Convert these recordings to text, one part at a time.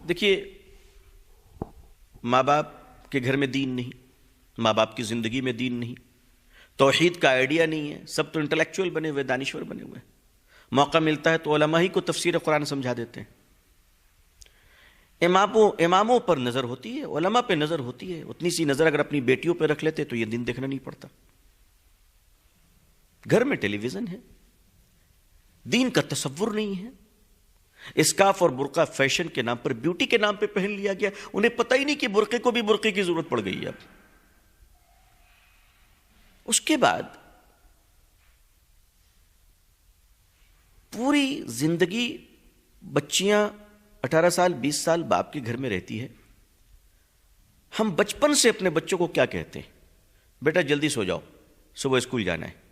دیکھیے، ماں باپ کے گھر میں دین نہیں، ماں باپ کی زندگی میں دین نہیں، توحید کا آئیڈیا نہیں ہے، سب تو انٹلیکچوئل بنے ہوئے، دانشور بنے ہوئے. موقع ملتا ہے تو علماء ہی کو تفسیر قرآن سمجھا دیتے ہیں. اماموں پر نظر ہوتی ہے، علماء پہ نظر ہوتی ہے. اتنی سی نظر اگر اپنی بیٹیوں پہ رکھ لیتے تو یہ دین دیکھنا نہیں پڑتا. گھر میں ٹیلی ویژن ہے، دین کا تصور نہیں ہے. اسکارف اور برقع فیشن کے نام پر، بیوٹی کے نام پہ پہن لیا گیا. انہیں پتہ ہی نہیں کہ برقعے کو بھی برقعے کی ضرورت پڑ گئی ہے. اب اس کے بعد پوری زندگی بچیاں 18 سال 20 سال باپ کے گھر میں رہتی ہے. ہم بچپن سے اپنے بچوں کو کیا کہتے ہیں؟ بیٹا جلدی سو جاؤ، صبح اسکول جانا ہے.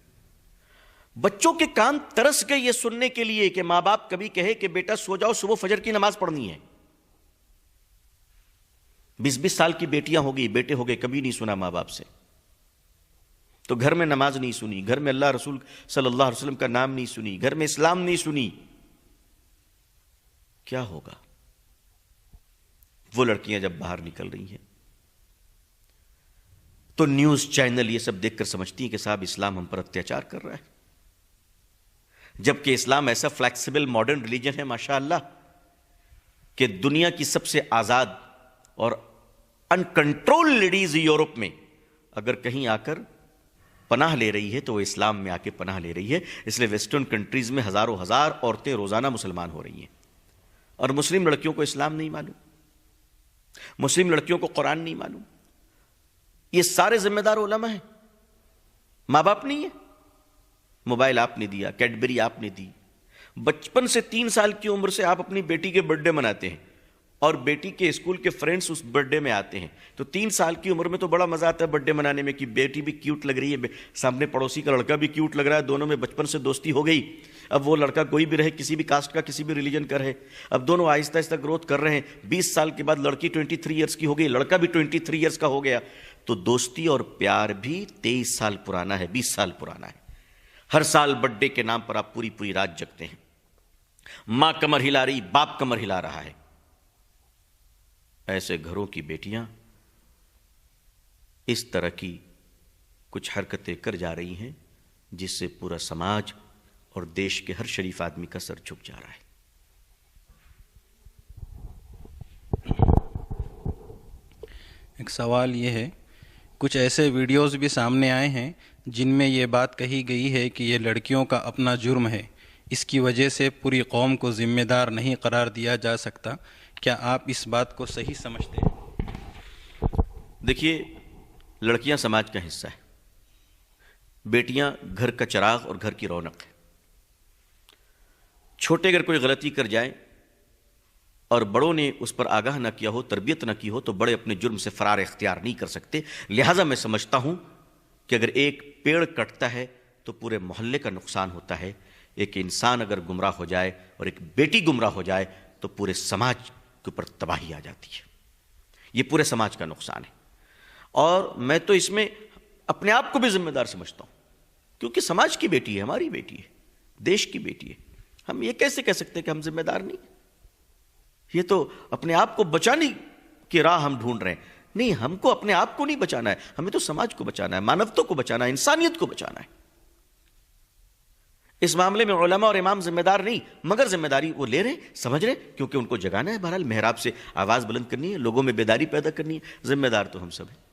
بچوں کے کان ترس گئے یہ سننے کے لیے کہ ماں باپ کبھی کہے کہ بیٹا سو جاؤ، صبح فجر کی نماز پڑھنی ہے. 20-20 سال کی بیٹیاں ہو گئی، بیٹے ہو گئے، کبھی نہیں سنا ماں باپ سے. تو گھر میں نماز نہیں سنی، گھر میں اللہ رسول صلی اللہ علیہ وسلم کا نام نہیں سنی، گھر میں اسلام نہیں سنی. کیا ہوگا؟ وہ لڑکیاں جب باہر نکل رہی ہیں تو نیوز چینل یہ سب دیکھ کر سمجھتی ہیں کہ صاحب اسلام ہم پر اتیاچار کر رہا ہے. جبکہ اسلام ایسا فلیکسیبل ماڈرن ریلیجن ہے ماشاءاللہ کہ دنیا کی سب سے آزاد اور انکنٹرول لیڈیز یورپ میں اگر کہیں آ کر پناہ لے رہی ہے تو وہ اسلام میں آ کے پناہ لے رہی ہے. اس لیے ویسٹرن کنٹریز میں ہزاروں ہزار عورتیں روزانہ مسلمان ہو رہی ہیں. اور مسلم لڑکیوں کو اسلام نہیں معلوم، مسلم لڑکیوں کو قرآن نہیں معلوم. یہ سارے ذمہ دار علماء ہیں، ماں باپ نہیں ہے. موبائل آپ نے دیا، کیڈبری آپ نے دی. بچپن سے 3 سال کی عمر سے آپ اپنی بیٹی کے برتھ ڈے مناتے ہیں اور بیٹی کے اسکول کے فرینڈز اس برتھ ڈے میں آتے ہیں. تو 3 سال کی عمر میں تو بڑا مزہ آتا ہے برتھ ڈے منانے میں کہ بیٹی بھی کیوٹ لگ رہی ہے، سامنے پڑوسی کا لڑکا بھی کیوٹ لگ رہا ہے، دونوں میں بچپن سے دوستی ہو گئی. اب وہ لڑکا کوئی بھی رہے، کسی بھی کاسٹ کا، کسی بھی ریلیجن کا رہے، اب دونوں آہستہ آہستہ گروتھ کر رہے ہیں. 20 سال کے بعد لڑکی 23 ایئرس کی ہو گئی، لڑکا بھی 23 ایئرس کا ہو گیا. تو دوستی اور پیار بھی 23 سال پرانا ہے، 20 سال پرانا ہے. ہر سال برتھ ڈے کے نام پر آپ پوری پوری رات جگتے ہیں. ماں کمر ہلا رہی، باپ کمر ہلا رہا ہے. ایسے گھروں کی بیٹیاں اس طرح کی کچھ حرکتیں کر جا رہی ہیں جس سے پورا سماج اور دیش کے ہر شریف آدمی کا سر جھک جا رہا ہے. ایک سوال یہ ہے، کچھ ایسے ویڈیوز بھی سامنے آئے ہیں جن میں یہ بات کہی گئی ہے کہ یہ لڑکیوں کا اپنا جرم ہے، اس کی وجہ سے پوری قوم کو ذمہ دار نہیں قرار دیا جا سکتا. کیا آپ اس بات کو صحیح سمجھتے ہیں؟ دیکھیے، لڑکیاں سماج کا حصہ ہے، بیٹیاں گھر کا چراغ اور گھر کی رونق ہے. چھوٹے اگر کوئی غلطی کر جائے اور بڑوں نے اس پر آگاہ نہ کیا ہو، تربیت نہ کی ہو، تو بڑے اپنے جرم سے فرار اختیار نہیں کر سکتے. لہٰذا میں سمجھتا ہوں کہ اگر ایک پیڑ کٹتا ہے تو پورے محلے کا نقصان ہوتا ہے. ایک انسان اگر گمراہ ہو جائے اور ایک بیٹی گمراہ ہو جائے تو پورے سماج کے اوپر تباہی آ جاتی ہے. یہ پورے سماج کا نقصان ہے. اور میں تو اس میں اپنے آپ کو بھی ذمہ دار سمجھتا ہوں، کیونکہ سماج کی بیٹی ہے، ہماری بیٹی ہے، دیش کی بیٹی ہے. ہم یہ کیسے کہہ سکتے ہیں کہ ہم ذمہ دار نہیں؟ یہ تو اپنے آپ کو بچانے کی راہ ہم ڈھونڈ رہے ہیں. نہیں، ہم کو اپنے آپ کو نہیں بچانا ہے، ہمیں تو سماج کو بچانا ہے، مانوتا کو بچانا ہے، انسانیت کو بچانا ہے. اس معاملے میں علماء اور امام ذمہ دار نہیں، مگر ذمہ داری وہ لے رہے، سمجھ رہے، کیونکہ ان کو جگانا ہے. بہرحال محراب سے آواز بلند کرنی ہے، لوگوں میں بیداری پیدا کرنی ہے. ذمہ دار تو ہم سب ہیں.